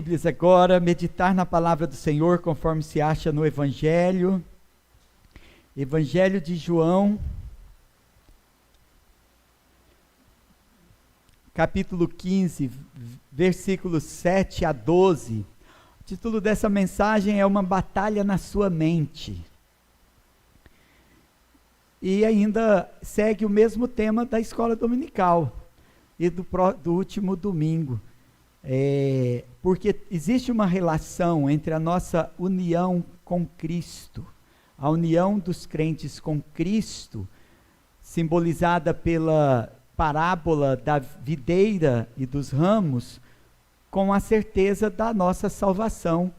Bíblias agora, meditar na palavra do Senhor, conforme se acha no Evangelho de João, capítulo 15, versículos 7 a 12. O título dessa mensagem é Uma Batalha na Sua Mente. E ainda segue o mesmo tema da escola dominical e do último domingo. Porque existe uma relação entre a nossa união com Cristo, a união dos crentes com Cristo, simbolizada pela parábola da videira e dos ramos, com a certeza da nossa salvação.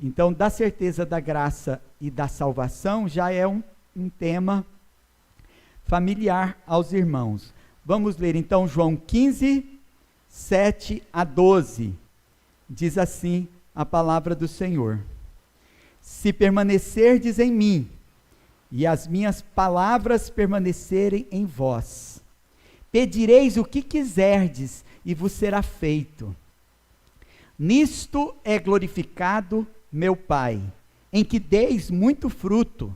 Então, da certeza da graça e da salvação já é um tema familiar aos irmãos. Vamos ler então João 15, 7 a 12, diz assim a palavra do Senhor: Se permanecerdes em mim, e as minhas palavras permanecerem em vós, pedireis o que quiserdes, e vos será feito. Nisto é glorificado meu Pai, em que deis muito fruto,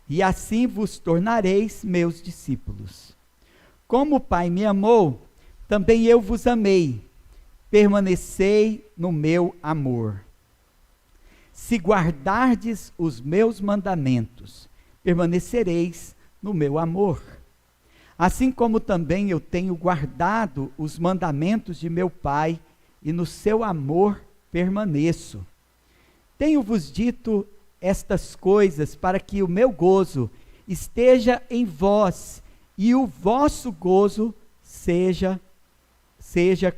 e assim vos tornareis meus discípulos. Como o Pai me amou, também eu vos amei, permanecei no meu amor. Se guardardes os meus mandamentos, permanecereis no meu amor. Assim como também eu tenho guardado os mandamentos de meu Pai, e no seu amor permaneço. Tenho-vos dito estas coisas para que o meu gozo esteja em vós, e o vosso gozo seja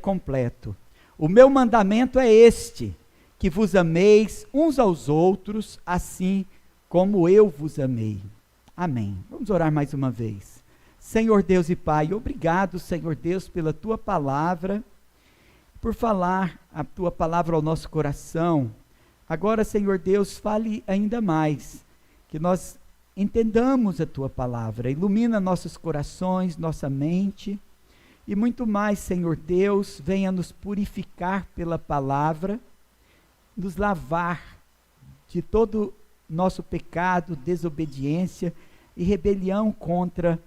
completo. O meu mandamento é este, que vos ameis uns aos outros, assim como eu vos amei. Amém. Vamos orar mais uma vez. Senhor Deus e Pai, obrigado, Senhor Deus, pela tua palavra, por falar a tua palavra ao nosso coração. Agora, Senhor Deus, fale ainda mais, que nós entendamos a tua palavra, ilumina nossos corações, nossa mente, e muito mais, Senhor Deus, venha nos purificar pela palavra, nos lavar de todo nosso pecado, desobediência e rebelião contra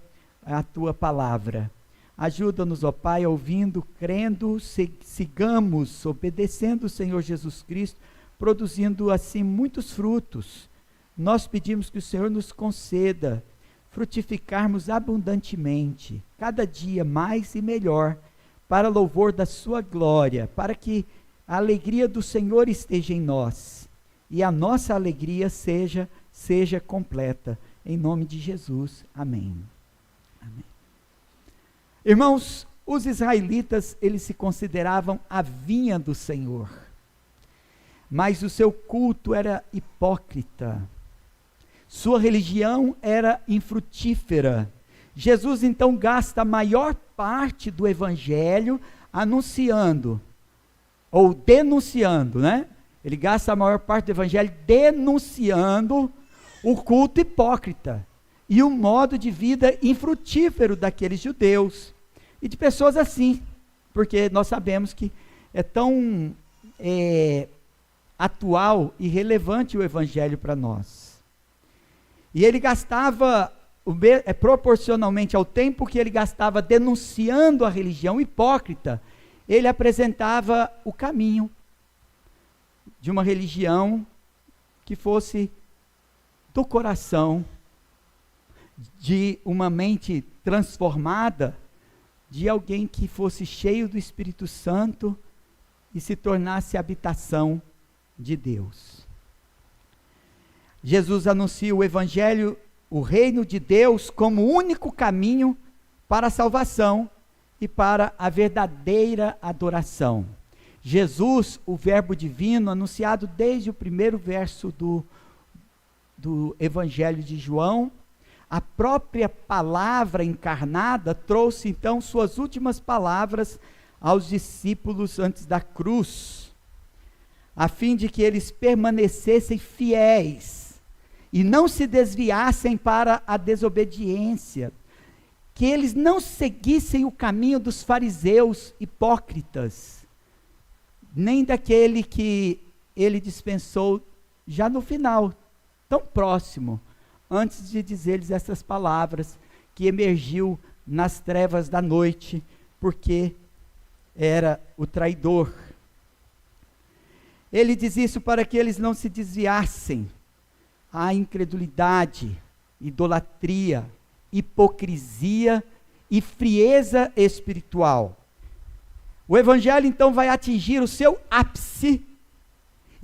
a tua palavra. Ajuda-nos, ó Pai, ouvindo, crendo, sigamos, obedecendo o Senhor Jesus Cristo, produzindo assim muitos frutos. Nós pedimos que o Senhor nos conceda frutificarmos abundantemente, cada dia mais e melhor, para louvor da sua glória, para que a alegria do Senhor esteja em nós, e a nossa alegria seja completa, em nome de Jesus, amém. Amém. Irmãos, os israelitas, eles se consideravam a vinha do Senhor, mas o seu culto era hipócrita, sua religião era infrutífera. Jesus então gasta a maior parte do evangelho anunciando, ou denunciando, né? Ele gasta a maior parte do evangelho denunciando o culto hipócrita e o modo de vida infrutífero daqueles judeus e de pessoas assim, porque nós sabemos que é tão atual e relevante o evangelho para nós. E ele gastava, proporcionalmente ao tempo que ele gastava denunciando a religião hipócrita, ele apresentava o caminho de uma religião que fosse do coração, de uma mente transformada, de alguém que fosse cheio do Espírito Santo e se tornasse habitação de Deus. Jesus anuncia o evangelho, o reino de Deus, como o único caminho para a salvação e para a verdadeira adoração. Jesus, o verbo divino, anunciado desde o primeiro verso do evangelho de João, a própria palavra encarnada trouxe então suas últimas palavras aos discípulos antes da cruz, a fim de que eles permanecessem fiéis e não se desviassem para a desobediência, que eles não seguissem o caminho dos fariseus hipócritas, nem daquele que ele dispensou já no final, tão próximo, antes de dizer-lhes essas palavras, que emergiu nas trevas da noite, porque era o traidor. Ele diz isso para que eles não se desviassem à incredulidade, idolatria, hipocrisia e frieza espiritual. O evangelho então vai atingir o seu ápice,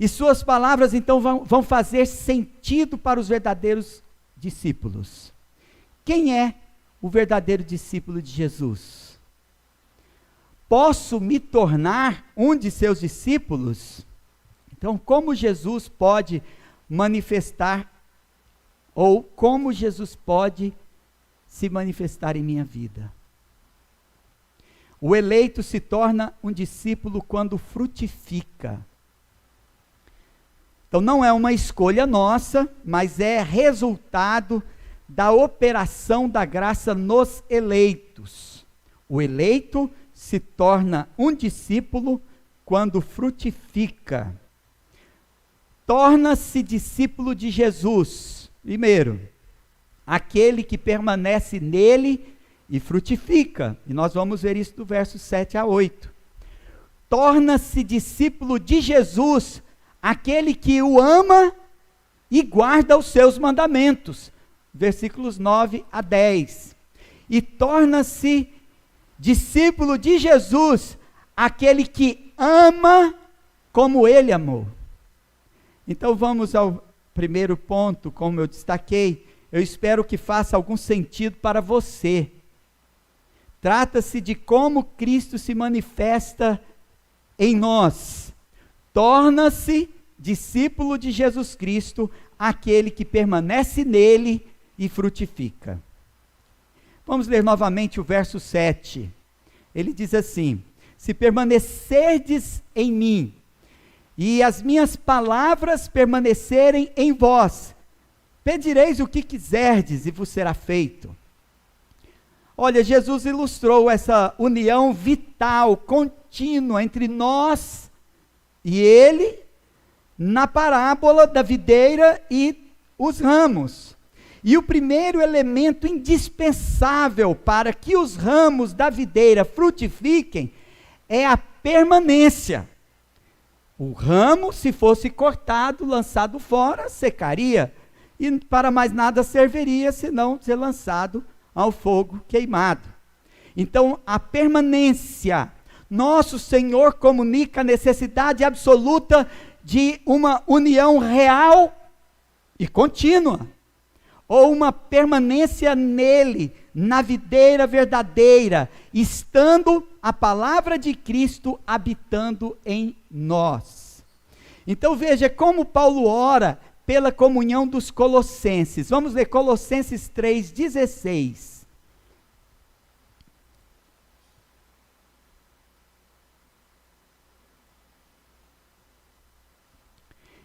e suas palavras então vão fazer sentido para os verdadeiros discípulos. Quem é o verdadeiro discípulo de Jesus? Posso me tornar um de seus discípulos? Então, como Jesus pode manifestar, ou como Jesus pode se manifestar em minha vida? O eleito se torna um discípulo quando frutifica. Então não é uma escolha nossa, mas é resultado da operação da graça nos eleitos. O eleito se torna um discípulo quando frutifica. Torna-se discípulo de Jesus. Primeiro, aquele que permanece nele e frutifica. E nós vamos ver isso do verso 7 a 8. Torna-se discípulo de Jesus aquele que o ama e guarda os seus mandamentos. Versículos 9 a 10. E torna-se discípulo de Jesus aquele que ama como ele amou. Então vamos ao primeiro ponto, como eu destaquei. Eu espero que faça algum sentido para você. Trata-se de como Cristo se manifesta em nós. Torna-se discípulo de Jesus Cristo aquele que permanece nele e frutifica. Vamos ler novamente o verso 7. Ele diz assim: se permanecerdes em mim, e as minhas palavras permanecerem em vós, pedireis o que quiserdes e vos será feito. Olha, Jesus ilustrou essa união vital, contínua entre nós e ele, na parábola da videira e os ramos. E o primeiro elemento indispensável para que os ramos da videira frutifiquem é a permanência. O ramo, se fosse cortado, lançado fora, secaria, e para mais nada serviria, senão ser lançado ao fogo queimado. Então, a permanência. Nosso Senhor comunica a necessidade absoluta de uma união real e contínua, ou uma permanência nele, na videira verdadeira, estando a palavra de Cristo habitando em nós. Então veja como Paulo ora pela comunhão dos colossenses. Vamos ler Colossenses 3,16.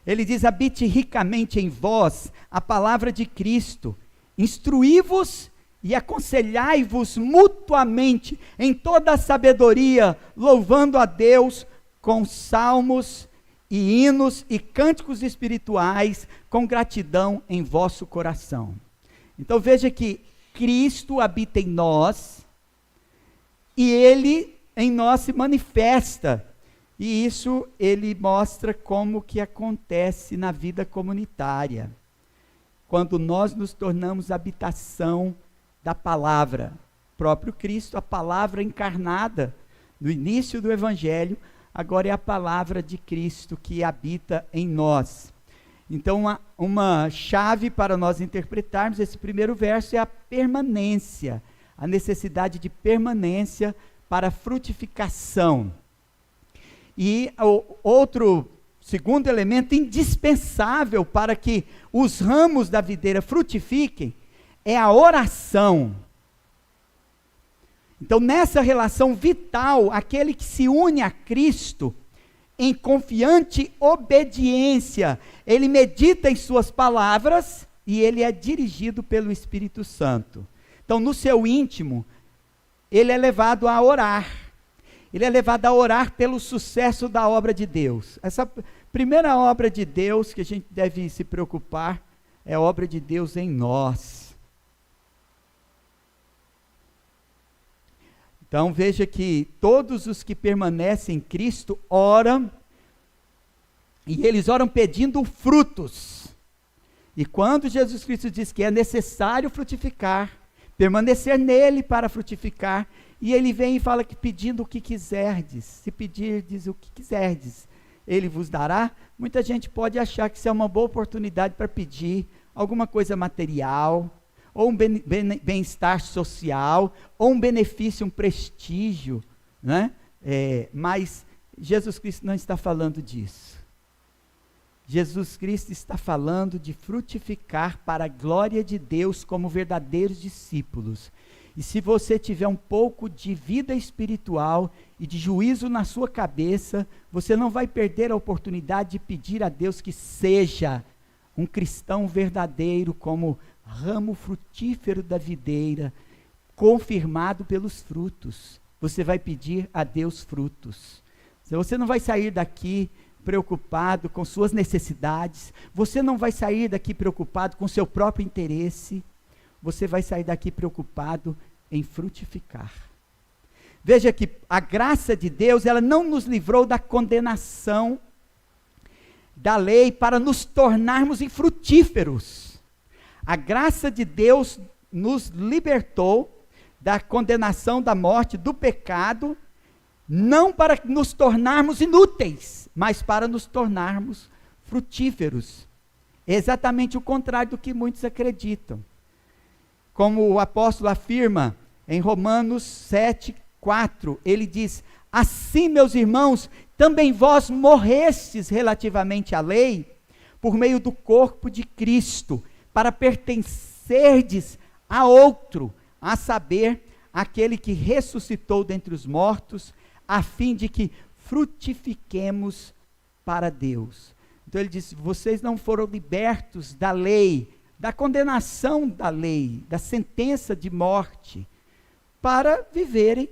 Ele diz: habite ricamente em vós a palavra de Cristo, instruí-vos e aconselhai-vos mutuamente em toda a sabedoria, louvando a Deus com salmos e hinos e cânticos espirituais, com gratidão em vosso coração. Então veja que Cristo habita em nós, e Ele em nós se manifesta. E isso ele mostra como que acontece na vida comunitária. Quando nós nos tornamos habitação da palavra. O próprio Cristo, a palavra encarnada no início do Evangelho, agora é a palavra de Cristo que habita em nós. Então, uma chave para nós interpretarmos esse primeiro verso é a permanência, a necessidade de permanência para frutificação. E o outro, segundo elemento indispensável para que os ramos da videira frutifiquem, é a oração. Então, nessa relação vital, aquele que se une a Cristo, em confiante obediência, ele medita em suas palavras, e ele é dirigido pelo Espírito Santo. Então, no seu íntimo, ele é levado a orar. ele é levado a orar pelo sucesso da obra de Deus. Essa primeira obra de Deus que a gente deve se preocupar é a obra de Deus em nós. Então veja que todos os que permanecem em Cristo oram, e eles oram pedindo frutos. E quando Jesus Cristo diz que é necessário frutificar, permanecer nele para frutificar, e ele vem e fala que pedindo o que quiserdes, se pedirdes o que quiserdes, ele vos dará. Muita gente pode achar que isso é uma boa oportunidade para pedir alguma coisa material, ou um bem-estar social, ou um benefício, um prestígio, né? Mas Jesus Cristo não está falando disso. Jesus Cristo está falando de frutificar para a glória de Deus como verdadeiros discípulos. E se você tiver um pouco de vida espiritual e de juízo na sua cabeça, você não vai perder a oportunidade de pedir a Deus que seja um cristão verdadeiro, como ramo frutífero da videira, confirmado pelos frutos. Você vai pedir a Deus frutos. Você não vai sair daqui preocupado com suas necessidades, você não vai sair daqui preocupado com seu próprio interesse, você vai sair daqui preocupado em frutificar. Veja que a graça de Deus, ela não nos livrou da condenação da lei para nos tornarmos infrutíferos. A graça de Deus nos libertou da condenação da morte, do pecado, não para nos tornarmos inúteis, mas para nos tornarmos frutíferos. É exatamente o contrário do que muitos acreditam. Como o apóstolo afirma em Romanos 7:4, ele diz: assim, meus irmãos, também vós morrestes relativamente à lei, por meio do corpo de Cristo, para pertencerdes a outro, a saber, aquele que ressuscitou dentre os mortos, a fim de que frutifiquemos para Deus. Então ele disse: vocês não foram libertos da lei, da condenação da lei, da sentença de morte, para viverem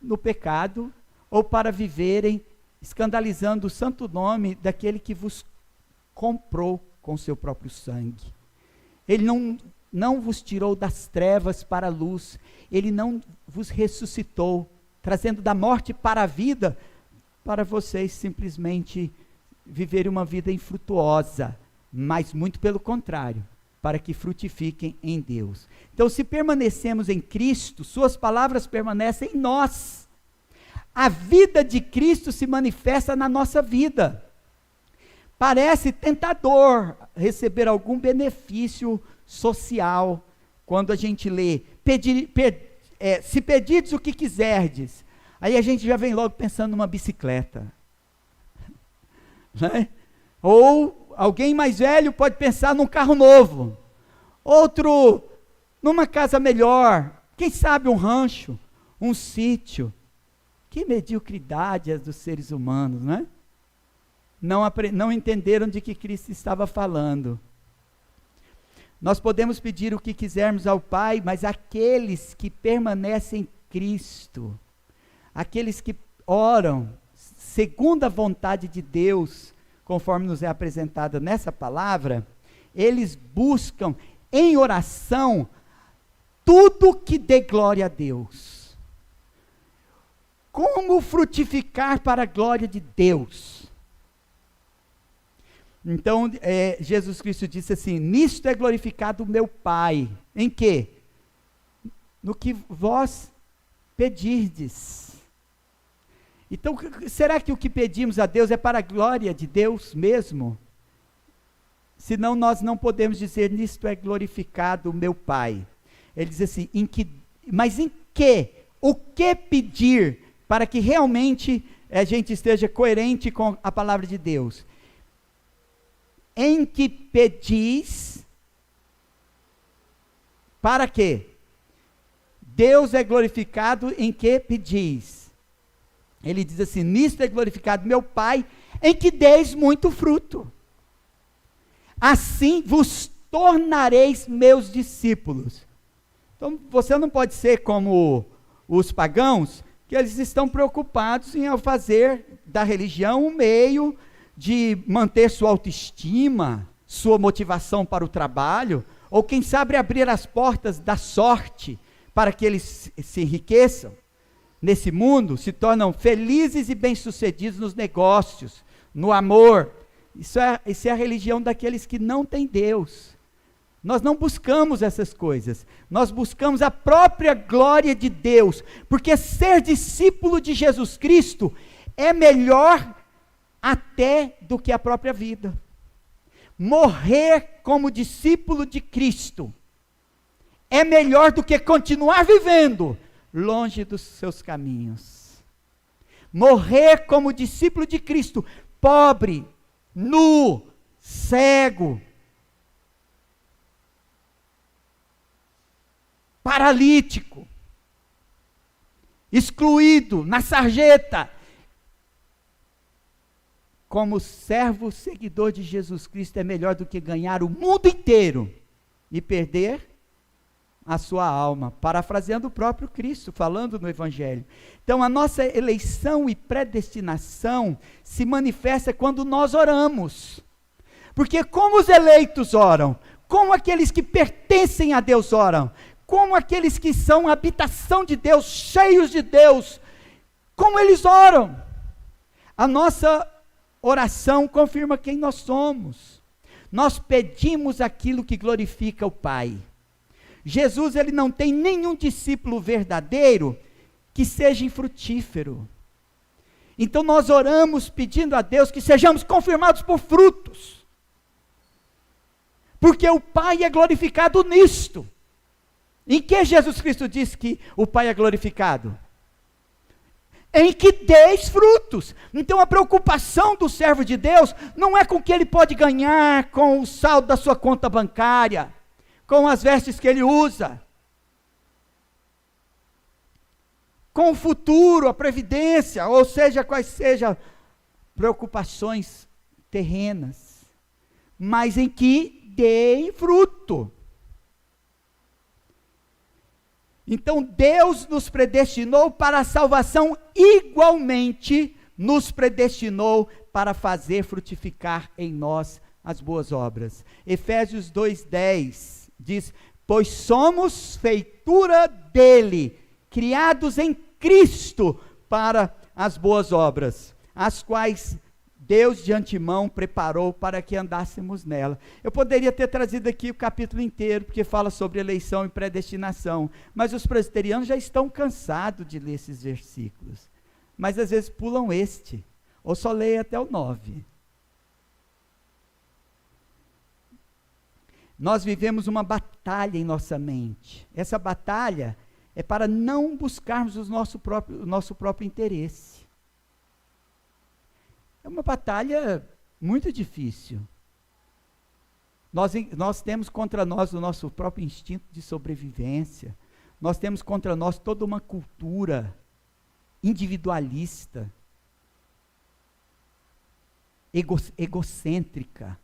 no pecado, ou para viverem escandalizando o santo nome daquele que vos comprou com seu próprio sangue. Ele não vos tirou das trevas para a luz, ele não vos ressuscitou, trazendo da morte para a vida, para vocês simplesmente viverem uma vida infrutuosa, mas muito pelo contrário, para que frutifiquem em Deus. Então, se permanecemos em Cristo, suas palavras permanecem em nós. A vida de Cristo se manifesta na nossa vida. Parece tentador receber algum benefício social, quando a gente lê, se pedirdes o que quiserdes, aí a gente já vem logo pensando numa bicicleta, né? Ou alguém mais velho pode pensar num carro novo, outro numa casa melhor, quem sabe um rancho, um sítio. Que mediocridade é dos seres humanos, né? Não entenderam de que Cristo estava falando. Nós podemos pedir o que quisermos ao Pai, mas aqueles que permanecem em Cristo, aqueles que oram segundo a vontade de Deus, conforme nos é apresentada nessa palavra, eles buscam em oração tudo que dê glória a Deus. Como frutificar para a glória de Deus? Então, Jesus Cristo disse assim: nisto é glorificado o meu Pai. Em quê? No que vós pedirdes. Então, será que o que pedimos a Deus é para a glória de Deus mesmo? Senão nós não podemos dizer: nisto é glorificado o meu Pai. Ele diz assim: mas em que? O que pedir para que realmente a gente esteja coerente com a palavra de Deus? Em que pedis, para quê? Deus é glorificado em que pedis. Ele diz assim: nisto é glorificado meu Pai, em que deis muito fruto. Assim vos tornareis meus discípulos. Então você não pode ser como os pagãos, que eles estão preocupados em fazer da religião um meio de manter sua autoestima, sua motivação para o trabalho, ou quem sabe abrir as portas da sorte para que eles se enriqueçam nesse mundo, se tornam felizes e bem-sucedidos nos negócios, no amor. Isso é a religião daqueles que não têm Deus. Nós não buscamos essas coisas, nós buscamos a própria glória de Deus, porque ser discípulo de Jesus Cristo é melhor até do que a própria vida. Morrer como discípulo de Cristo é melhor do que continuar vivendo longe dos seus caminhos. Morrer como discípulo de Cristo, pobre, nu, cego, paralítico, excluído, na sarjeta, como servo seguidor de Jesus Cristo, é melhor do que ganhar o mundo inteiro e perder a sua alma, parafraseando o próprio Cristo, falando no Evangelho. Então, a nossa eleição e predestinação se manifesta quando nós oramos, porque como os eleitos oram, como aqueles que pertencem a Deus oram, como aqueles que são a habitação de Deus, cheios de Deus, como eles oram. A nossa oração confirma quem nós somos. Nós pedimos aquilo que glorifica o Pai. Jesus, ele não tem nenhum discípulo verdadeiro que seja infrutífero. Então nós oramos pedindo a Deus que sejamos confirmados por frutos. Porque o Pai é glorificado nisto. Em que Jesus Cristo diz que o Pai é glorificado? Em que deis frutos. Então a preocupação do servo de Deus não é com o que ele pode ganhar, com o saldo da sua conta bancária, com as vestes que ele usa, com o futuro, a previdência, ou seja, quais sejam preocupações terrenas, mas em que deem fruto. Então Deus nos predestinou para a salvação, igualmente nos predestinou para fazer frutificar em nós as boas obras. Efésios 2:10 diz: pois somos feitura dele, criados em Cristo para as boas obras, as quais Deus de antemão preparou para que andássemos nela. Eu poderia ter trazido aqui o capítulo inteiro, porque fala sobre eleição e predestinação, mas os presbiterianos já estão cansados de ler esses versículos, mas às vezes pulam ou só leem até o 9. Nós vivemos uma batalha em nossa mente. Essa batalha é para não buscarmos o nosso próprio interesse. É uma batalha muito difícil. Nós temos contra nós o nosso próprio instinto de sobrevivência. Nós temos contra nós toda uma cultura individualista, egocêntrica.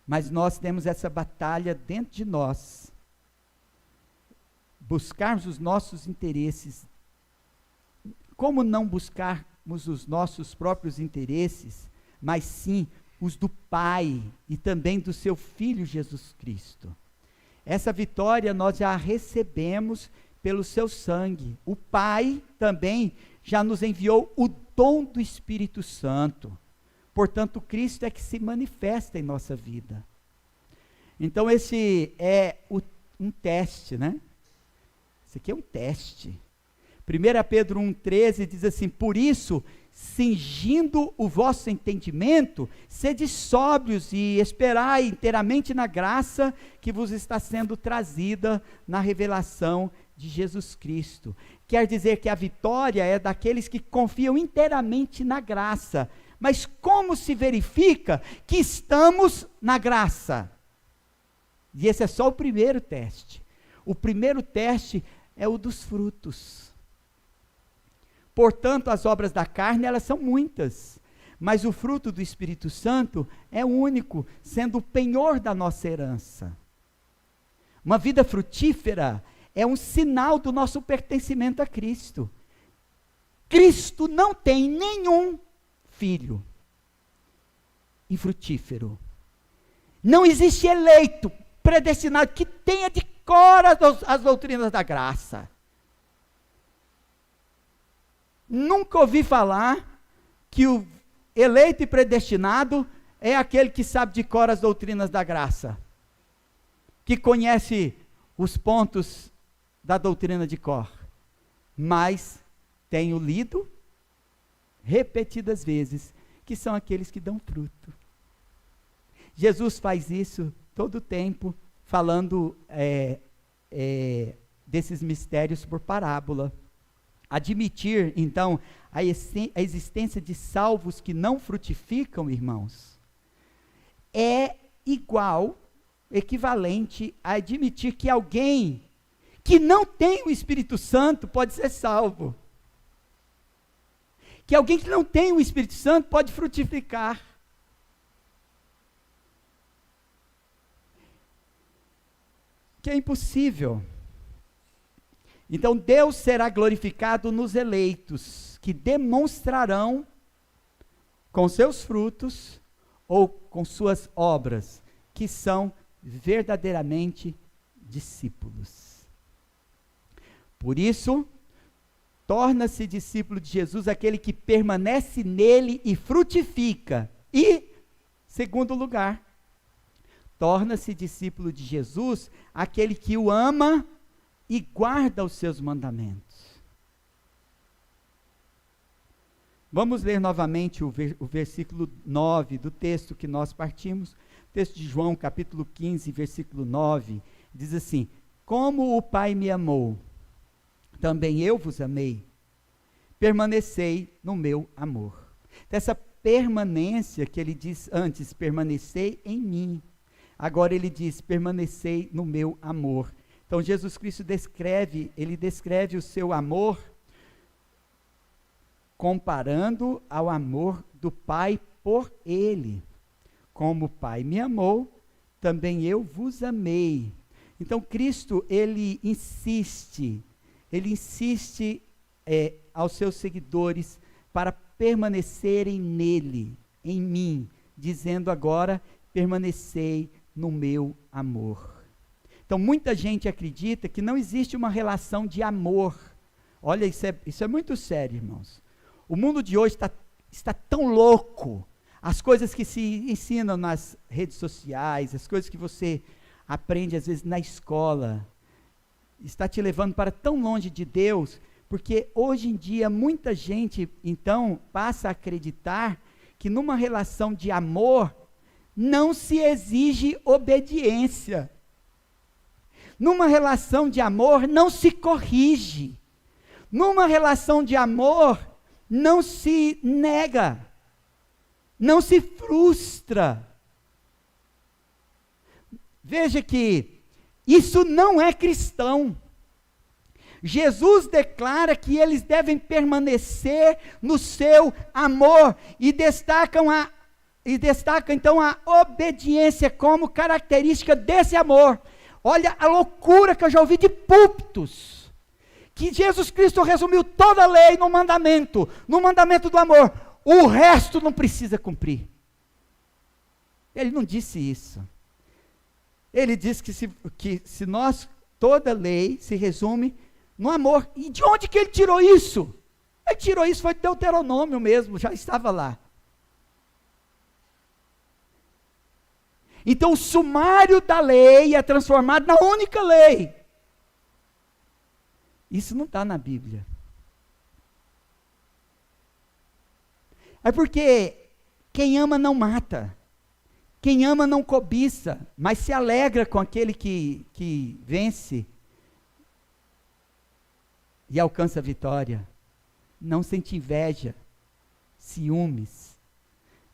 Mas nós temos essa batalha dentro de nós. Buscarmos os nossos interesses. Como não buscarmos os nossos próprios interesses, mas sim os do Pai e também do seu Filho Jesus Cristo? Essa vitória nós já recebemos pelo seu sangue. O Pai também já nos enviou o dom do Espírito Santo. Portanto, Cristo é que se manifesta em nossa vida. Então esse é um teste, né? Isso aqui é um teste. 1 Pedro 1,13 diz assim: por isso, cingindo o vosso entendimento, sede sóbrios e esperai inteiramente na graça que vos está sendo trazida na revelação de Jesus Cristo. Quer dizer que a vitória é daqueles que confiam inteiramente na graça. Mas como se verifica que estamos na graça? E esse é só o primeiro teste. O primeiro teste é o dos frutos. Portanto, as obras da carne, elas são muitas, mas o fruto do Espírito Santo é único, sendo o penhor da nossa herança. Uma vida frutífera é um sinal do nosso pertencimento a Cristo. Cristo não tem nenhum filho infrutífero. Não existe eleito, predestinado, que tenha de cor as doutrinas da graça. Nunca ouvi falar que o eleito e predestinado é aquele que sabe de cor as doutrinas da graça, que conhece os pontos da doutrina de cor, mas tenho lido repetidas vezes que são aqueles que dão fruto. Jesus faz isso todo o tempo, falando desses mistérios por parábola. Admitir, então, a existência de salvos que não frutificam, irmãos, é equivalente a admitir que alguém que não tem o Espírito Santo pode ser salvo. Que alguém que não tem o Espírito Santo pode frutificar. Que é impossível. Então Deus será glorificado nos eleitos, que demonstrarão com seus frutos ou com suas obras, que são verdadeiramente discípulos. Por isso, torna-se discípulo de Jesus aquele que permanece nele e frutifica. E, segundo lugar, torna-se discípulo de Jesus aquele que o ama e guarda os seus mandamentos. Vamos ler novamente o versículo 9 do texto que nós partimos. Texto de João, capítulo 15, versículo 9, diz assim: como o Pai me amou, também eu vos amei, permanecei no meu amor. Então, essa permanência que ele diz antes, permanecei em mim, agora ele diz, permanecei no meu amor. Então Jesus Cristo descreve o seu amor comparando ao amor do Pai por ele. Como o Pai me amou, também eu vos amei. Então Cristo, ele insiste aos seus seguidores para permanecerem nele, em mim, dizendo agora, permanecei no meu amor. Então muita gente acredita que não existe uma relação de amor. Olha, isso é muito sério, irmãos. O mundo de hoje está tão louco. As coisas que se ensinam nas redes sociais, as coisas que você aprende às vezes na escola, está te levando para tão longe de Deus, porque hoje em dia muita gente, então, passa a acreditar que numa relação de amor, não se exige obediência. Numa relação de amor, não se corrige. Numa relação de amor, não se nega. Não se frustra. Veja que isso não é cristão. Jesus declara que eles devem permanecer no seu amor e destaca então a obediência como característica desse amor. Olha a loucura que eu já ouvi de púlpitos, que Jesus Cristo resumiu toda a lei no mandamento do amor. O resto não precisa cumprir. Ele não disse isso. Ele disse que se nós, toda lei se resume no amor. E de onde que ele tirou isso? Ele tirou isso, foi de Deuteronômio mesmo, já estava lá. Então o sumário da lei é transformado na única lei. Isso não está na Bíblia. É porque quem ama não mata. Quem ama não cobiça, mas se alegra com aquele que vence e alcança a vitória. Não sente inveja, ciúmes.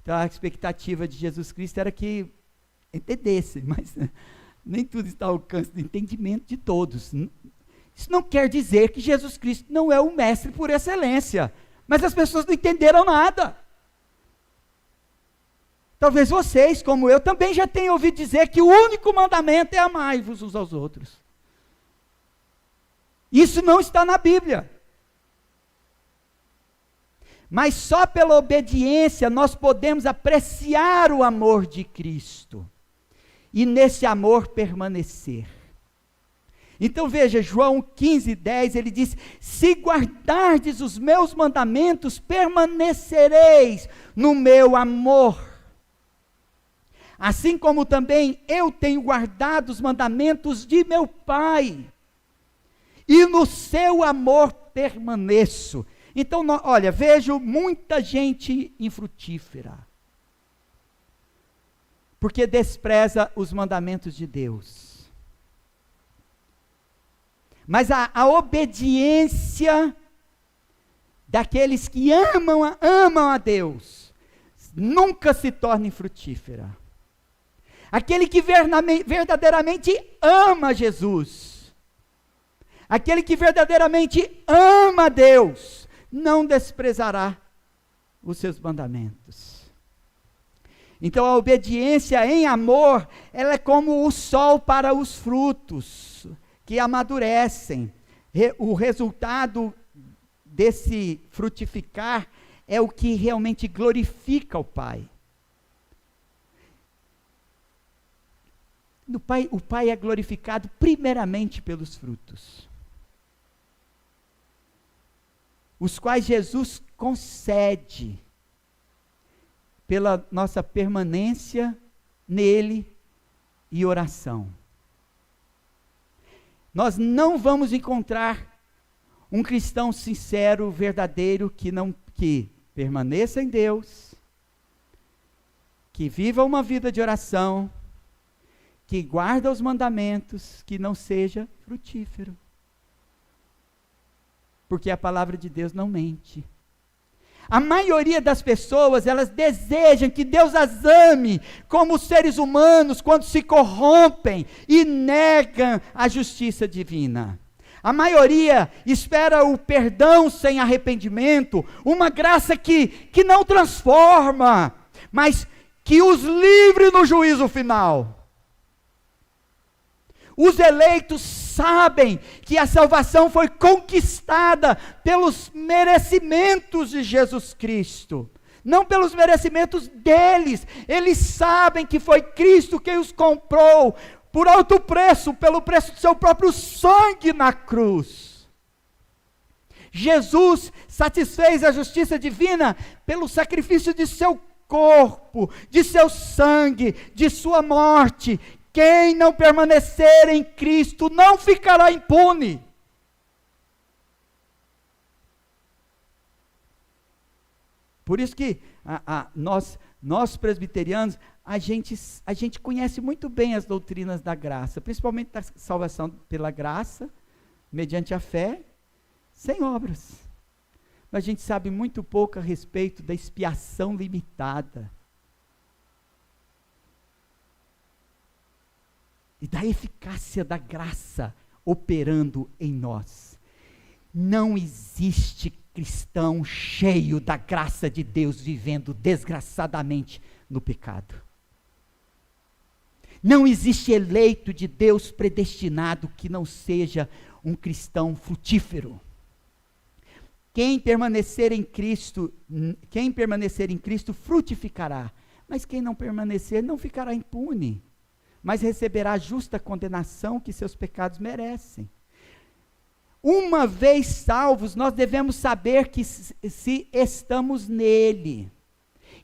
Então a expectativa de Jesus Cristo era que entendesse, mas nem tudo está ao alcance do entendimento de todos. Isso não quer dizer que Jesus Cristo não é o mestre por excelência, mas as pessoas não entenderam nada. Talvez vocês, como eu, também já tenham ouvido dizer que o único mandamento é amai-vos uns aos outros. Isso não está na Bíblia. Mas só pela obediência nós podemos apreciar o amor de Cristo e nesse amor permanecer. Então veja, João 15:10, ele diz: se guardardes os meus mandamentos, permanecereis no meu amor. Assim como também eu tenho guardado os mandamentos de meu Pai, e no seu amor permaneço. Então, olha, vejo muita gente infrutífera, porque despreza os mandamentos de Deus. Mas a obediência daqueles que amam a Deus, nunca se torna infrutífera. Aquele que verdadeiramente ama Jesus, aquele que verdadeiramente ama a Deus, não desprezará os seus mandamentos. Então a obediência em amor, ela é como o sol para os frutos, que amadurecem. O resultado desse frutificar é o que realmente glorifica o Pai. O Pai é glorificado primeiramente pelos frutos, os quais Jesus concede pela nossa permanência nele e oração. Nós não vamos encontrar um cristão sincero, verdadeiro, que permaneça em Deus, que viva uma vida de oração, que guarda os mandamentos, que não seja frutífero. Porque a palavra de Deus não mente. A maioria das pessoas, elas desejam que Deus as ame como os seres humanos quando se corrompem e negam a justiça divina. A maioria espera o perdão sem arrependimento, uma graça que não transforma, mas que os livre no juízo final. Os eleitos sabem que a salvação foi conquistada pelos merecimentos de Jesus Cristo, não pelos merecimentos deles. Eles sabem que foi Cristo quem os comprou por alto preço, pelo preço do seu próprio sangue na cruz. Jesus satisfez a justiça divina pelo sacrifício de seu corpo, de seu sangue, de sua morte. Quem não permanecer em Cristo não ficará impune. Por isso que nós presbiterianos, a gente conhece muito bem as doutrinas da graça, principalmente da salvação pela graça, mediante a fé, sem obras. Mas a gente sabe muito pouco a respeito da expiação limitada. E da eficácia da graça operando em nós. Não existe cristão cheio da graça de Deus vivendo desgraçadamente no pecado. Não existe eleito de Deus predestinado que não seja um cristão frutífero. Quem permanecer em Cristo frutificará, mas quem não permanecer não ficará impune, mas receberá a justa condenação que seus pecados merecem. Uma vez salvos, nós devemos saber que se estamos nele,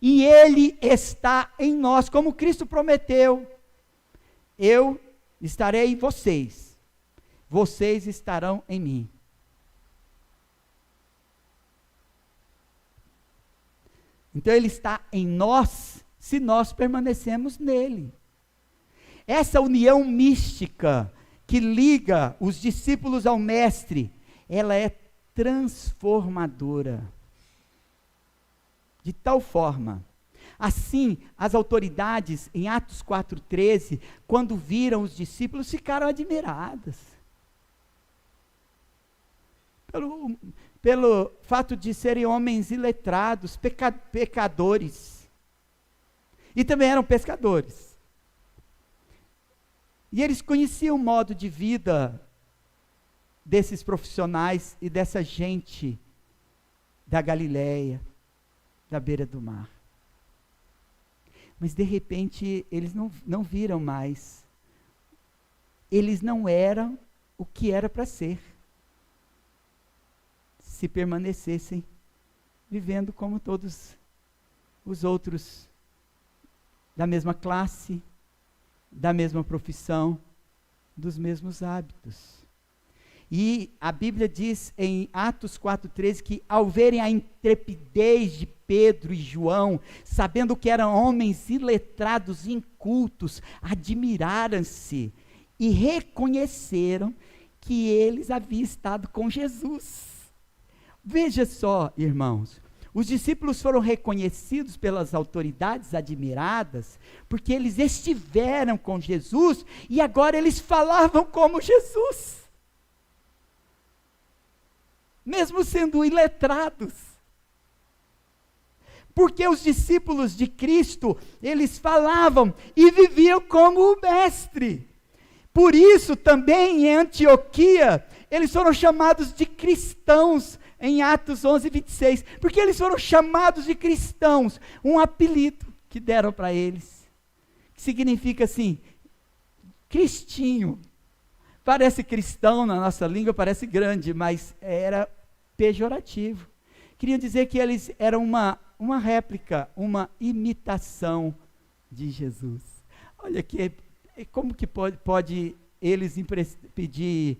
e ele está em nós, como Cristo prometeu: eu estarei em vocês, vocês estarão em mim. Então ele está em nós, se nós permanecemos nele. Essa união mística que liga os discípulos ao mestre, ela é transformadora. De tal forma, assim, as autoridades, em Atos 4,13, quando viram os discípulos, ficaram admiradas. Pelo fato de serem homens iletrados, pecadores. E também eram pescadores. E eles conheciam o modo de vida desses profissionais e dessa gente da Galileia. da beira do mar. Mas de repente eles não viram mais. Eles não eram o que era para ser, se permanecessem vivendo como todos os outros, da mesma classe, da mesma profissão, dos mesmos hábitos. E a Bíblia diz em Atos 4,13 que ao verem a intrepidez de Pedro e João, sabendo que eram homens iletrados e incultos, admiraram-se e reconheceram que eles haviam estado com Jesus. Veja só, irmãos, os discípulos foram reconhecidos pelas autoridades admiradas, porque eles estiveram com Jesus e agora eles falavam como Jesus, mesmo sendo iletrados. Porque os discípulos de Cristo, eles falavam e viviam como o mestre. Por isso também em Antioquia, eles foram chamados de cristãos, em Atos 11:26, porque eles foram chamados de cristãos, um apelido que deram para eles, que significa assim, cristinho. Parece cristão na nossa língua, parece grande, mas era pejorativo. Queriam dizer que eles eram uma réplica, uma imitação de Jesus. Olha que, como que pode eles pedir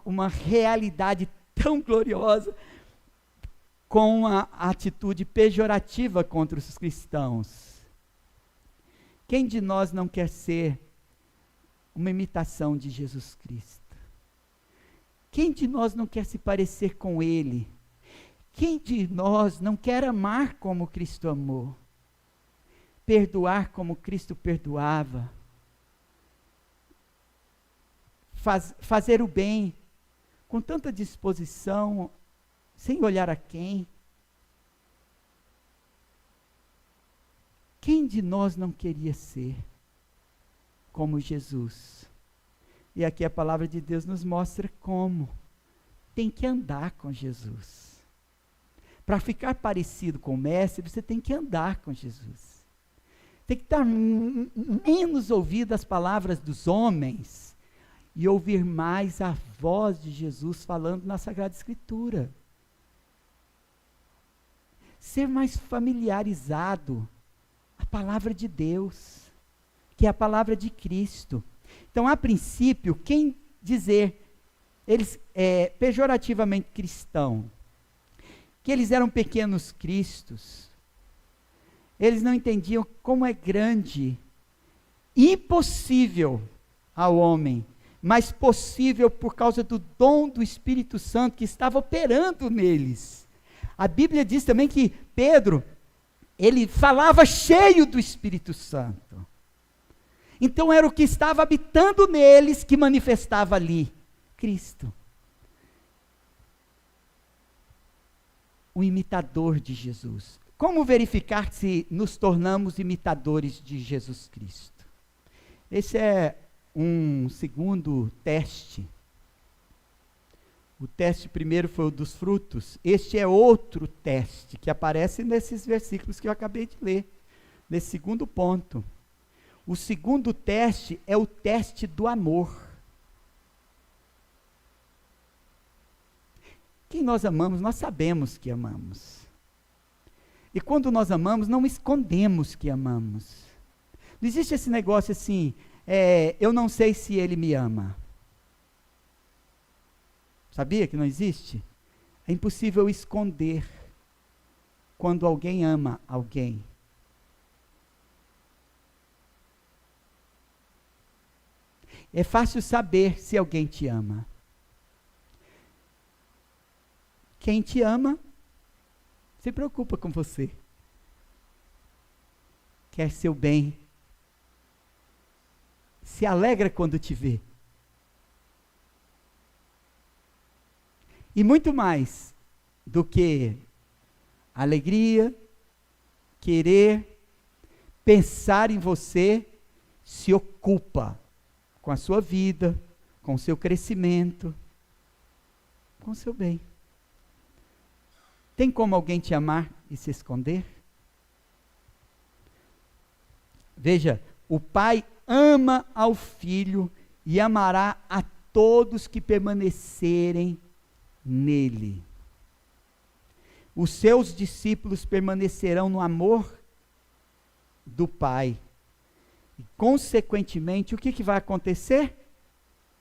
uma realidade tão gloriosa com uma atitude pejorativa contra os cristãos? Quem de nós não quer ser uma imitação de Jesus Cristo? Quem de nós não quer se parecer com Ele? Quem de nós não quer amar como Cristo amou? Perdoar como Cristo perdoava? Fazer o bem com tanta disposição, sem olhar a quem? Quem de nós não queria ser como Jesus? E aqui a palavra de Deus nos mostra como. Tem que andar com Jesus. Para ficar parecido com o mestre, você tem que andar com Jesus. Tem que dar menos ouvido às palavras dos homens e ouvir mais a voz de Jesus falando na Sagrada Escritura. Ser mais familiarizado a palavra de Deus, que é a palavra de Cristo. Então, a princípio, quem dizer, eles pejorativamente cristão, que eles eram pequenos cristos, eles não entendiam como é grande, impossível ao homem, mas possível por causa do dom do Espírito Santo que estava operando neles. A Bíblia diz também que Pedro, ele falava cheio do Espírito Santo. Então era o que estava habitando neles que manifestava ali Cristo. O imitador de Jesus. Como verificar se nos tornamos imitadores de Jesus Cristo? Esse é um segundo teste. O teste primeiro foi o dos frutos. Este é outro teste que aparece nesses versículos que eu acabei de ler, nesse segundo ponto. O segundo teste é o teste do amor. Quem nós amamos, nós sabemos que amamos. E quando nós amamos, não escondemos que amamos. Não existe esse negócio assim, eu não sei se ele me ama. Sabia que não existe? É impossível esconder quando alguém ama alguém. É fácil saber se alguém te ama. Quem te ama, se preocupa com você. Quer seu bem. Se alegra quando te vê. E muito mais do que alegria, querer, pensar em você, se ocupa com a sua vida, com o seu crescimento, com o seu bem. Tem como alguém te amar e se esconder? Veja, o Pai ama ao Filho e amará a todos que permanecerem nele. Os seus discípulos permanecerão no amor do Pai. E, consequentemente, o que vai acontecer?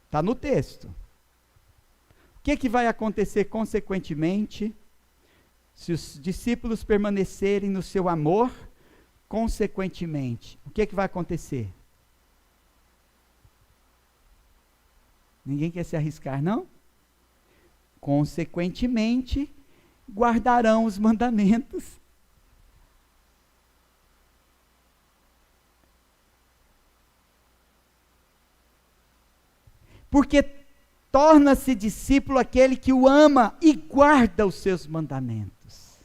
Está no texto. O que vai acontecer consequentemente? Se os discípulos permanecerem no seu amor, consequentemente, o que vai acontecer? Ninguém quer se arriscar, não? Consequentemente, guardarão os mandamentos. Porque torna-se discípulo aquele que o ama e guarda os seus mandamentos.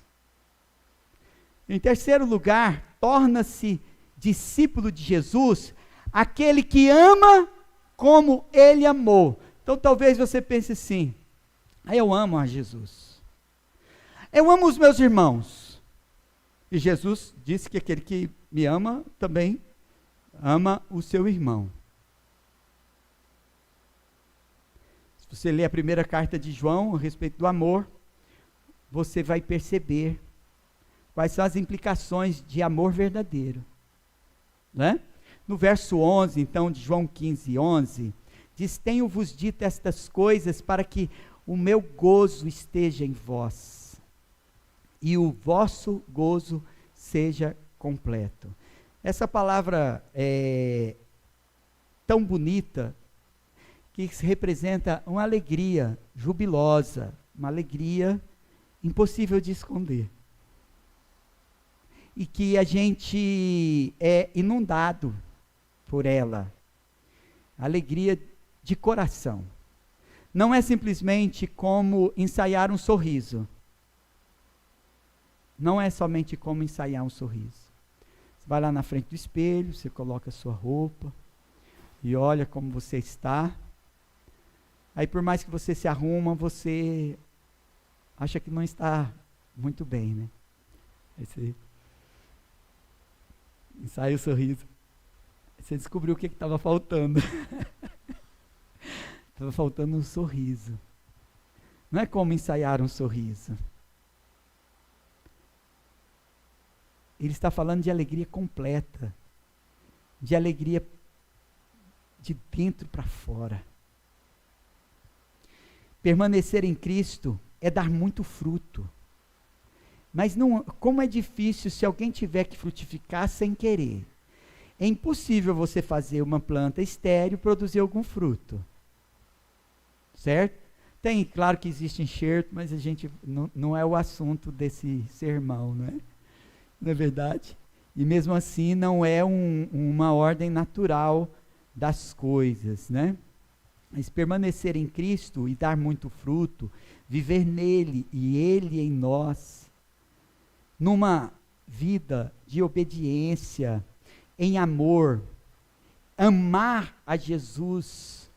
Em terceiro lugar, torna-se discípulo de Jesus aquele que ama como ele amou. Então talvez você pense assim: eu amo a Jesus, eu amo os meus irmãos, e Jesus disse que aquele que me ama também ama o seu irmão. Se você ler a primeira carta de João a respeito do amor, você vai perceber quais são as implicações de amor verdadeiro, né? No verso 11, então, de João 15, 11, diz: tenho-vos dito estas coisas para que o meu gozo esteja em vós, e o vosso gozo seja completo. Essa palavra é tão bonita, que representa uma alegria jubilosa, uma alegria impossível de esconder. E que a gente é inundado por ela. Alegria de coração. Não é simplesmente como ensaiar um sorriso. Não é somente como ensaiar um sorriso. Você vai lá na frente do espelho, você coloca a sua roupa e olha como você está. Aí, por mais que você se arruma, você acha que não está muito bem, né? Aí você ensaia o sorriso. Aí você descobriu o que estava faltando. Estava faltando um sorriso. Não é como ensaiar um sorriso. Ele está falando de alegria completa. De alegria de dentro para fora. Permanecer em Cristo é dar muito fruto. Mas não, como é difícil se alguém tiver que frutificar sem querer. É impossível você fazer uma planta estéril produzir algum fruto. Certo? Tem, claro que existe enxerto, mas a gente não é o assunto desse sermão, não é? Não é verdade? E mesmo assim não é uma ordem natural das coisas, né? Mas permanecer em Cristo e dar muito fruto, viver nele e ele em nós, numa vida de obediência, em amor, amar a Jesus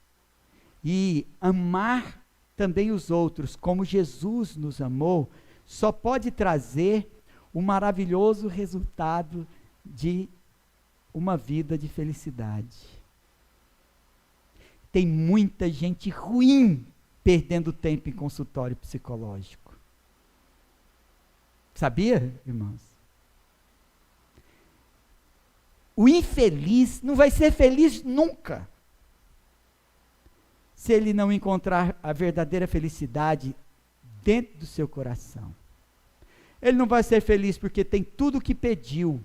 e amar também os outros como Jesus nos amou, só pode trazer o maravilhoso resultado de uma vida de felicidade. Tem muita gente ruim perdendo tempo em consultório psicológico. Sabia, irmãos? O infeliz não vai ser feliz nunca, se ele não encontrar a verdadeira felicidade dentro do seu coração. Ele não vai ser feliz porque tem tudo o que pediu,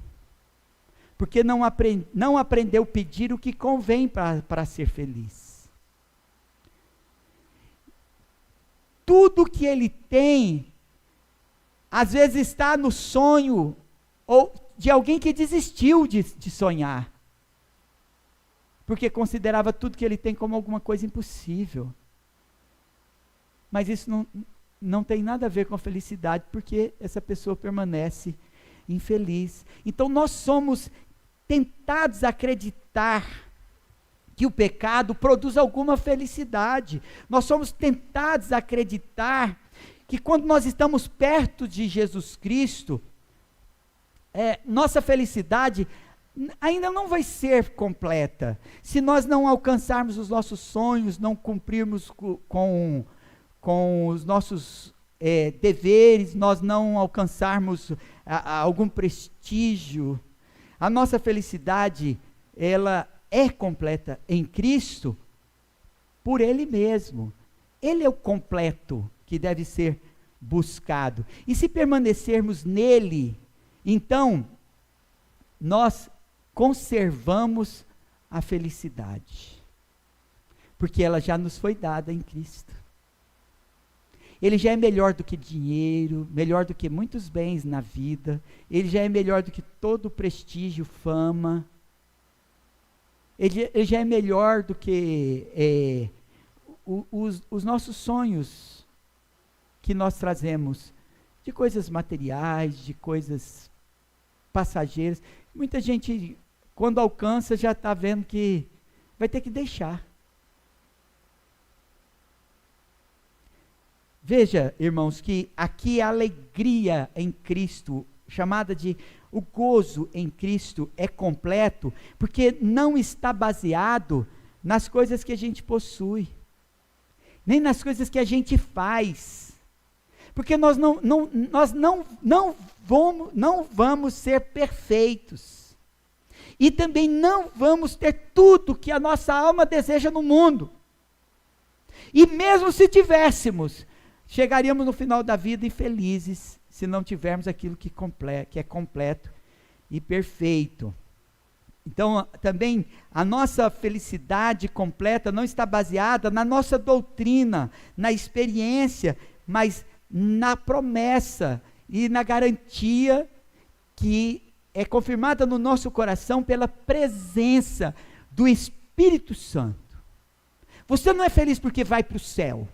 porque não aprendeu a pedir o que convém para ser feliz. Tudo que ele tem, às vezes está no sonho, ou de alguém que desistiu de sonhar, porque considerava tudo que ele tem como alguma coisa impossível. Mas isso não tem nada a ver com a felicidade, porque essa pessoa permanece infeliz. Então nós somos tentados a acreditar que o pecado produz alguma felicidade. Nós somos tentados a acreditar que quando nós estamos perto de Jesus Cristo, nossa felicidade ainda não vai ser completa, se nós não alcançarmos os nossos sonhos, não cumprirmos com os nossos deveres, nós não alcançarmos algum prestígio. A nossa felicidade, ela é completa em Cristo, por Ele mesmo. Ele é o completo que deve ser buscado. E se permanecermos nele, então, nós conservamos a felicidade, porque ela já nos foi dada em Cristo. Ele já é melhor do que dinheiro, melhor do que muitos bens na vida, ele já é melhor do que todo prestígio, fama, ele já é melhor do que os nossos sonhos que nós trazemos, de coisas materiais, de coisas passageiras. Muita gente, quando alcança, já está vendo que vai ter que deixar. Veja, irmãos, que aqui a alegria em Cristo, chamada de o gozo em Cristo, é completo, porque não está baseado nas coisas que a gente possui, nem nas coisas que a gente faz, porque nós não vamos ser perfeitos, e também não vamos ter tudo que a nossa alma deseja no mundo, e mesmo se tivéssemos, chegaríamos no final da vida infelizes, se não tivermos aquilo que é completo e perfeito. Então, também, a nossa felicidade completa não está baseada na nossa doutrina, na experiência, mas na promessa e na garantia que é confirmada no nosso coração pela presença do Espírito Santo. Você não é feliz porque vai para o céu.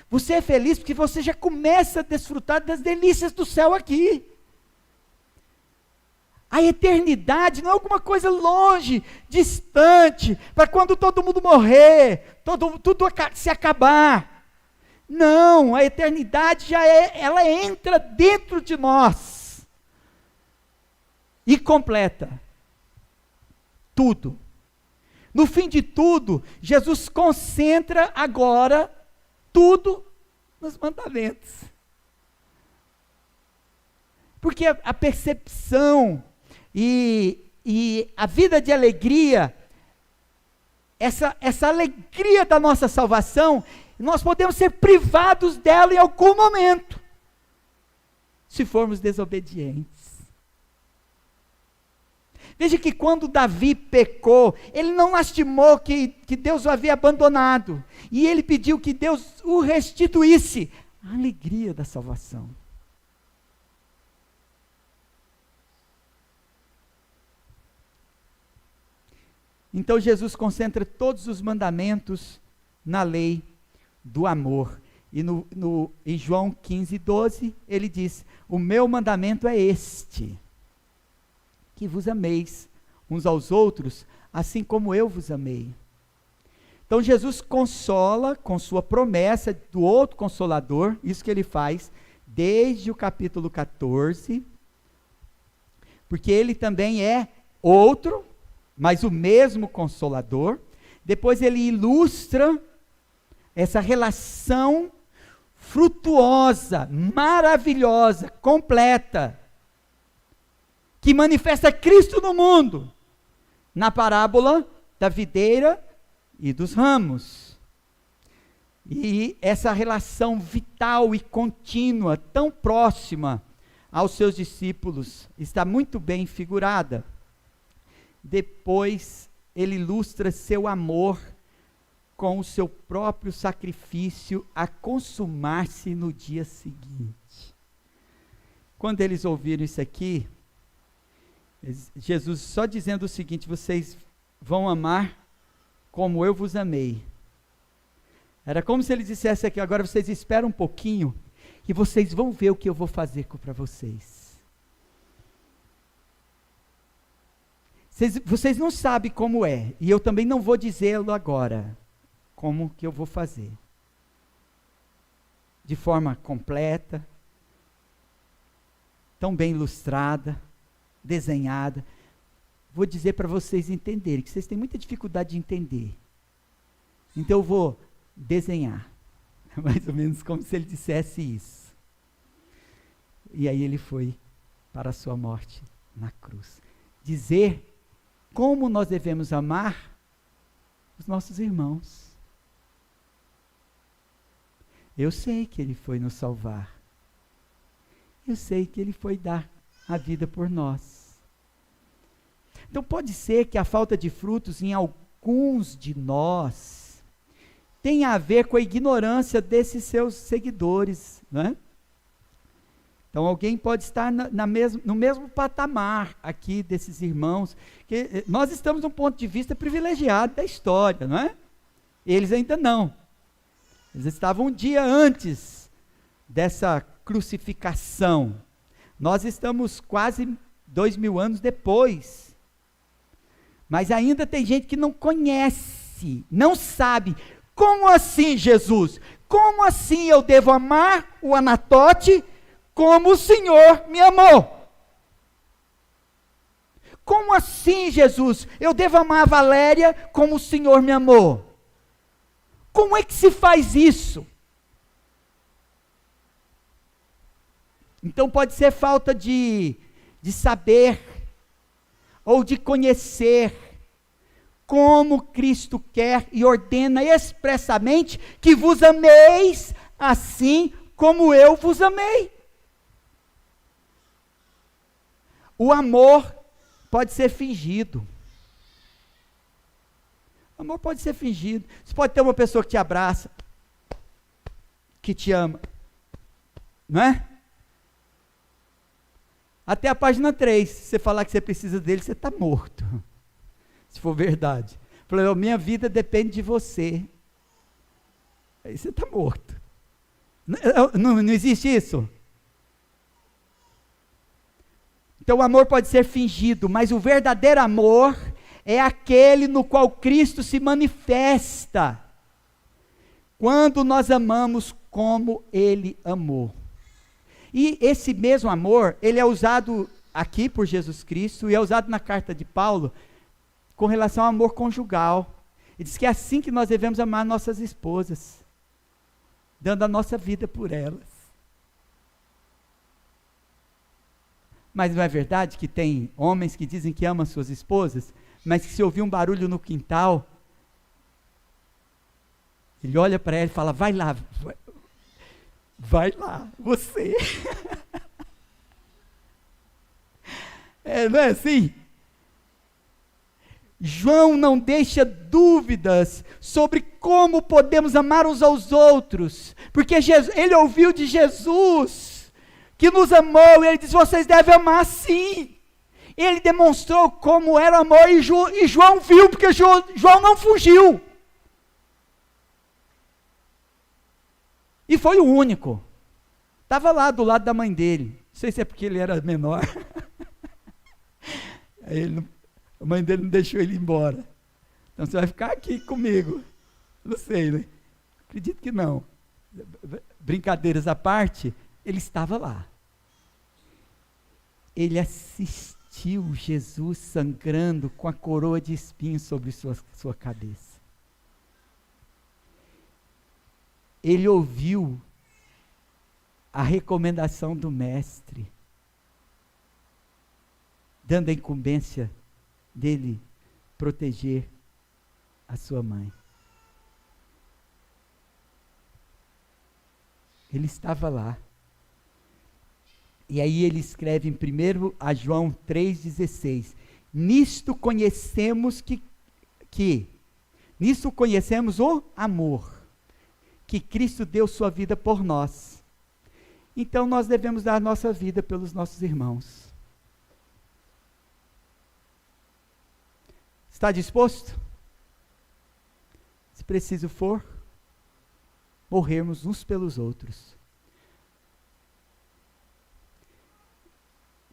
Você é feliz porque você já começa a desfrutar das delícias do céu aqui. A eternidade não é alguma coisa longe, distante, para quando todo mundo morrer, tudo se acabar. Não, a eternidade ela entra dentro de nós e completa tudo. No fim de tudo, Jesus concentra agora tudo nos mandamentos. Porque a percepção e a vida de alegria, essa alegria da nossa salvação, nós podemos ser privados dela em algum momento, se formos desobedientes. Veja que quando Davi pecou, ele não lastimou que Deus o havia abandonado, e ele pediu que Deus o restituísse, a alegria da salvação. Então Jesus concentra todos os mandamentos na lei do amor, e em João 15:12, ele diz: o meu mandamento é este, que vos ameis uns aos outros, assim como eu vos amei. Então Jesus consola com sua promessa do outro Consolador, isso que ele faz desde o capítulo 14, porque ele também é outro, mas o mesmo Consolador. Depois ele ilustra essa relação frutuosa, maravilhosa, completa, que manifesta Cristo no mundo, na parábola da videira e dos ramos. E essa relação vital e contínua, tão próxima aos seus discípulos, está muito bem figurada. Depois, ele ilustra seu amor com o seu próprio sacrifício a consumar-se no dia seguinte. Quando eles ouviram isso aqui, Jesus só dizendo o seguinte: vocês vão amar como eu vos amei. Era como se ele dissesse aqui: agora vocês esperam um pouquinho, e vocês vão ver o que eu vou fazer para vocês. Vocês não sabem como é, e eu também não vou dizê-lo agora, como que eu vou fazer. de forma completa, tão bem ilustrada, desenhada. Vou dizer para vocês entenderem, que vocês têm muita dificuldade de entender. Então eu vou desenhar, mais ou menos como se ele dissesse isso. E aí ele foi para a sua morte na cruz. Dizer como nós devemos amar os nossos irmãos. Eu sei que ele foi nos salvar. Eu sei que ele foi dar a vida por nós. Então pode ser que a falta de frutos em alguns de nós tenha a ver com a ignorância desses seus seguidores, não é? Então alguém pode estar no mesmo patamar aqui desses irmãos, que nós estamos num ponto de vista privilegiado da história, não é? Eles ainda não. Eles estavam um dia antes dessa crucificação. Nós estamos quase 2000 anos depois. Mas ainda tem gente que não conhece, não sabe. Como assim, Jesus? Como assim eu devo amar o Anatote como o Senhor me amou? Como assim, Jesus? Eu devo amar a Valéria como o Senhor me amou? Como é que se faz isso? Então pode ser falta de saber, ou de conhecer, como Cristo quer e ordena expressamente que vos ameis assim como eu vos amei. O amor pode ser fingido. O amor pode ser fingido. Você pode ter uma pessoa que te abraça, que te ama, não é? Até a página 3, se você falar que você precisa dele, você está morto. Se for verdade. Falei, minha vida depende de você. Aí você está morto. Não existe isso? Então o amor pode ser fingido, mas o verdadeiro amor é aquele no qual Cristo se manifesta. Quando nós amamos como Ele amou. E esse mesmo amor, ele é usado aqui por Jesus Cristo, e é usado na carta de Paulo, com relação ao amor conjugal. Ele diz que é assim que nós devemos amar nossas esposas, dando a nossa vida por elas. Mas não é verdade que tem homens que dizem que amam suas esposas, mas que se ouvir um barulho no quintal, ele olha para ela e fala, vai lá, você. Não é assim? João não deixa dúvidas sobre como podemos amar uns aos outros, porque ele ouviu de Jesus, que nos amou, e ele diz, vocês devem amar assim. Ele demonstrou como era o amor, e João viu, porque João não fugiu. E foi o único. Estava lá do lado da mãe dele. Não sei se é porque ele era menor. A mãe dele não deixou ele ir embora. Então você vai ficar aqui comigo. Não sei, né? Acredito que não. Brincadeiras à parte, ele estava lá. Ele assistiu Jesus sangrando com a coroa de espinhos sobre sua cabeça. Ele ouviu a recomendação do mestre, dando a incumbência dele proteger a sua mãe. Ele estava lá. E aí ele escreve em 1 a João 3,16, nisto conhecemos nisto conhecemos o amor, que Cristo deu sua vida por nós. Então nós devemos dar nossa vida pelos nossos irmãos. Está disposto? Se preciso for, morrermos uns pelos outros.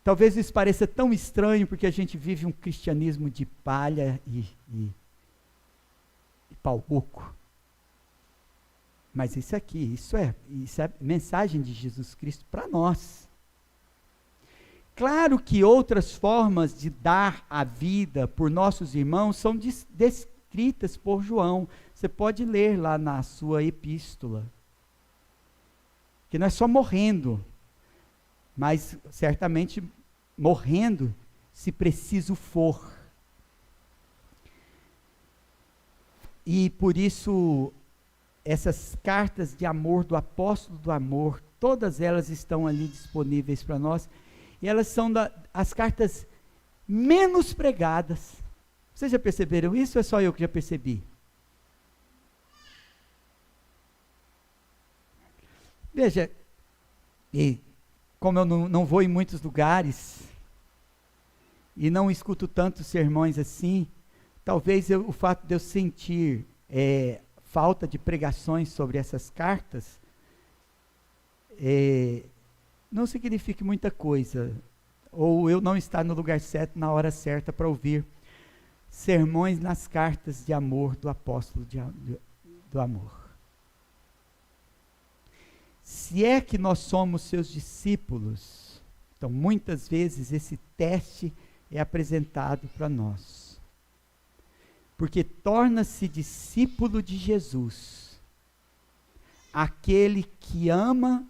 Talvez isso pareça tão estranho, porque a gente vive um cristianismo de palha e pau oco. Mas isso é mensagem de Jesus Cristo para nós. Claro que outras formas de dar a vida por nossos irmãos são descritas por João. Você pode ler lá na sua epístola. Que não é só morrendo, mas certamente morrendo, se preciso for. E por isso, essas cartas de amor do apóstolo do amor, todas elas estão ali disponíveis para nós, e elas são as cartas menos pregadas. Vocês já perceberam isso ou é só eu que já percebi? Veja, e como eu não vou em muitos lugares, e não escuto tantos sermões assim, talvez o fato de eu sentir falta de pregações sobre essas cartas, não signifique muita coisa, ou eu não estar no lugar certo, na hora certa para ouvir sermões nas cartas de amor do apóstolo do amor. Se é que nós somos seus discípulos, então muitas vezes esse teste é apresentado para nós. Porque torna-se discípulo de Jesus aquele que ama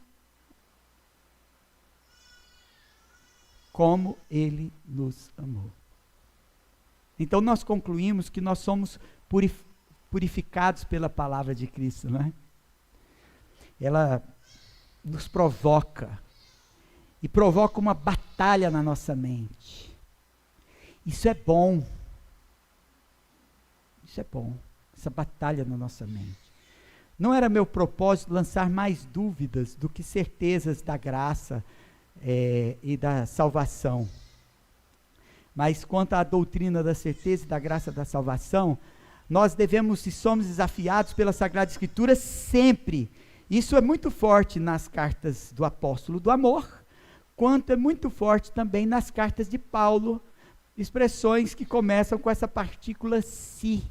como ele nos amou. Então nós concluímos que nós somos purificados pela palavra de Cristo, não é? Ela nos provoca, e provoca uma batalha na nossa mente. Isso é bom. Isso é bom, essa batalha na nossa mente. Não era meu propósito lançar mais dúvidas do que certezas da graça e da salvação. Mas quanto à doutrina da certeza e da graça da salvação, nós devemos e somos desafiados pela Sagrada Escritura sempre. Isso é muito forte nas cartas do apóstolo do amor, quanto é muito forte também nas cartas de Paulo, expressões que começam com essa partícula se.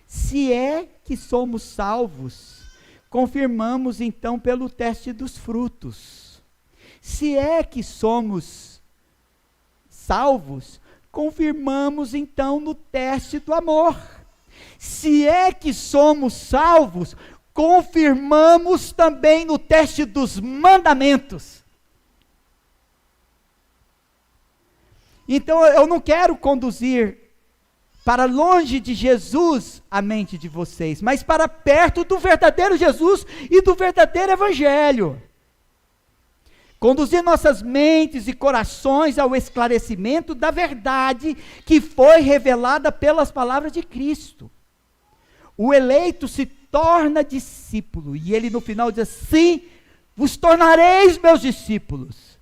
Se é que somos salvos, confirmamos então pelo teste dos frutos. Se é que somos salvos, confirmamos então no teste do amor. Se é que somos salvos, confirmamos também no teste dos mandamentos. Então eu não quero conduzir para longe de Jesus a mente de vocês, mas para perto do verdadeiro Jesus e do verdadeiro Evangelho. Conduzir nossas mentes e corações ao esclarecimento da verdade que foi revelada pelas palavras de Cristo. O eleito se torna discípulo, e ele no final diz assim: vos tornareis meus discípulos,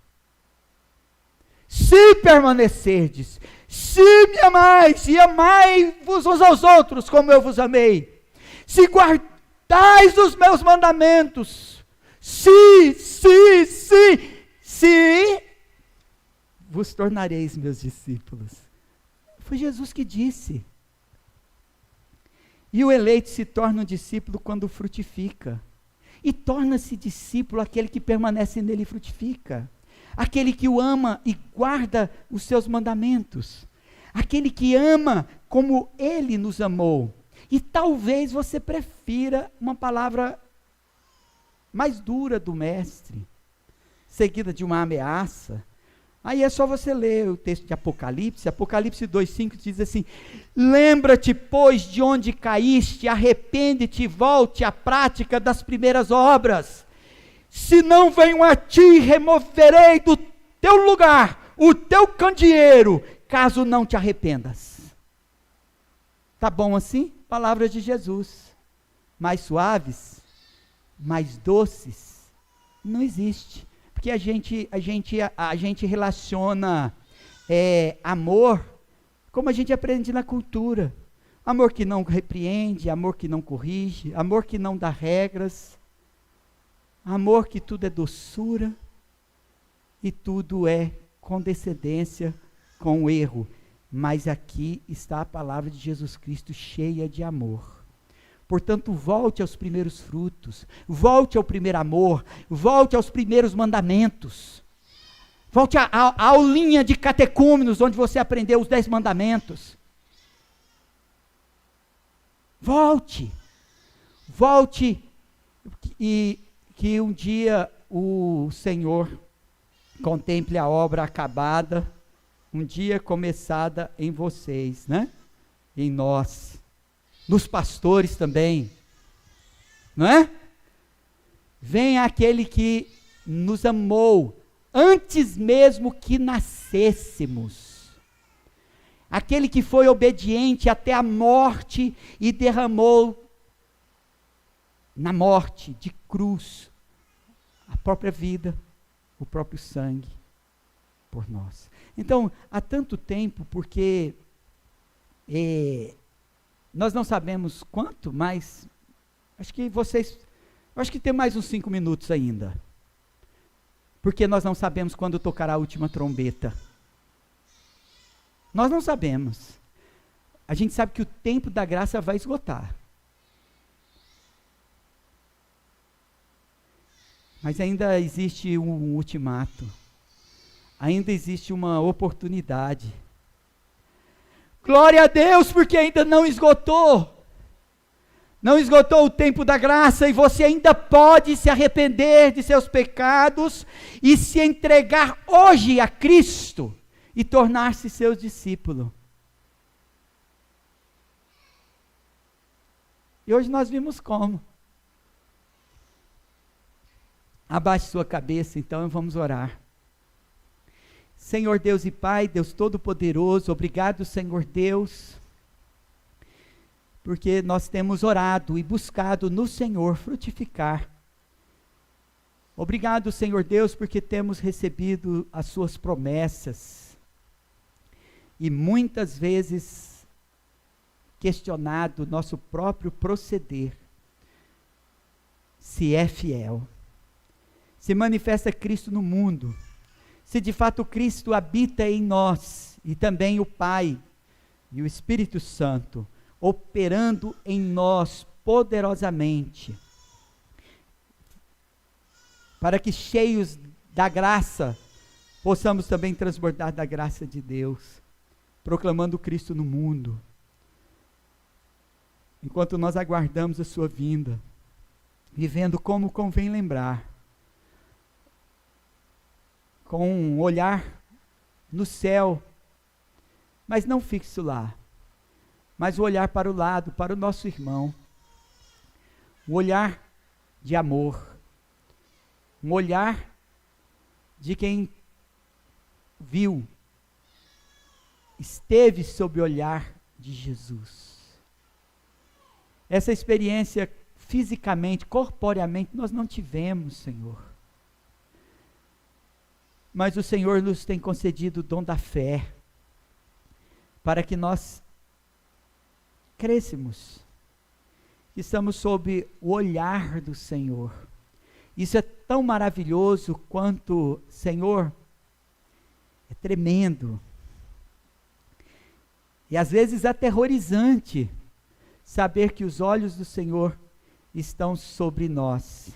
se permanecerdes, se me amais, e amai-vos uns aos outros, como eu vos amei, se guardais os meus mandamentos, se vos tornareis meus discípulos. Foi Jesus que disse. E o eleito se torna um discípulo quando frutifica. E torna-se discípulo aquele que permanece nele e frutifica. Aquele que o ama e guarda os seus mandamentos. Aquele que ama como ele nos amou. E talvez você prefira uma palavra mais dura do mestre, seguida de uma ameaça. Aí é só você ler o texto de Apocalipse. Apocalipse 2,5 diz assim: lembra-te, pois, de onde caíste, arrepende-te e volte à prática das primeiras obras. Se não venho a ti, removerei do teu lugar o teu candeeiro, caso não te arrependas. Tá bom assim? Palavras de Jesus. Mais suaves, mais doces, não existe. Porque a gente relaciona amor como a gente aprende na cultura. Amor que não repreende, amor que não corrige, amor que não dá regras, amor que tudo é doçura e tudo é condescendência com o erro. Mas aqui está a palavra de Jesus Cristo cheia de amor. Portanto, volte aos primeiros frutos, volte ao primeiro amor, volte aos primeiros mandamentos, volte à aulinha de catecúmenos, onde você aprendeu os 10 mandamentos. Volte e que um dia o Senhor contemple a obra acabada, um dia começada em vocês, né? Em nós, nos pastores também, não é? Venha aquele que nos amou antes mesmo que nascêssemos, aquele que foi obediente até a morte e derramou na morte de cruz a própria vida, o próprio sangue por nós. Então, há tanto tempo, porque nós não sabemos quanto, mas acho que tem mais uns 5 minutos ainda, porque nós não sabemos quando tocará a última trombeta. Nós não sabemos. A gente sabe que o tempo da graça vai esgotar. Mas ainda existe um ultimato. Ainda existe uma oportunidade. Glória a Deus, porque ainda não esgotou. Não esgotou o tempo da graça e você ainda pode se arrepender de seus pecados e se entregar hoje a Cristo e tornar-se seu discípulo. E hoje nós vimos como. Abaixe sua cabeça então e vamos orar. Senhor Deus e Pai, Deus Todo-Poderoso, obrigado, Senhor Deus, porque nós temos orado e buscado no Senhor frutificar. Obrigado, Senhor Deus, porque temos recebido as suas promessas e muitas vezes questionado nosso próprio proceder, se é fiel. Se manifesta Cristo no mundo, se de fato Cristo habita em nós, e também o Pai e o Espírito Santo, operando em nós poderosamente, para que cheios da graça, possamos também transbordar da graça de Deus, proclamando Cristo no mundo, enquanto nós aguardamos a sua vinda, vivendo como convém lembrar, com um olhar no céu, mas não fixo lá, mas o olhar para o lado, para o nosso irmão, um olhar de amor, um olhar de quem viu, esteve sob o olhar de Jesus. Essa experiência fisicamente, corporeamente, nós não tivemos, Senhor. Mas o Senhor nos tem concedido o dom da fé, para que nós cresçamos, que estamos sob o olhar do Senhor. Isso é tão maravilhoso quanto, Senhor, é tremendo, e às vezes aterrorizante, saber que os olhos do Senhor estão sobre nós,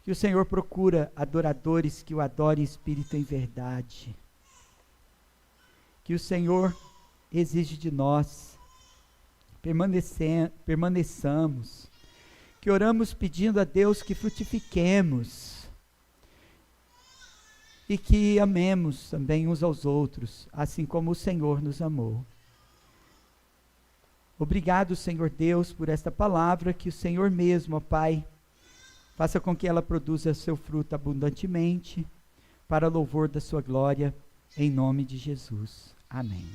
que o Senhor procura adoradores que o adorem em espírito e em verdade, que o Senhor exige de nós, permaneçamos, que oramos pedindo a Deus que frutifiquemos, e que amemos também uns aos outros, assim como o Senhor nos amou. Obrigado, Senhor Deus, por esta palavra, que o Senhor mesmo, ó Pai, faça com que ela produza seu fruto abundantemente, para louvor da sua glória, em nome de Jesus. Amém.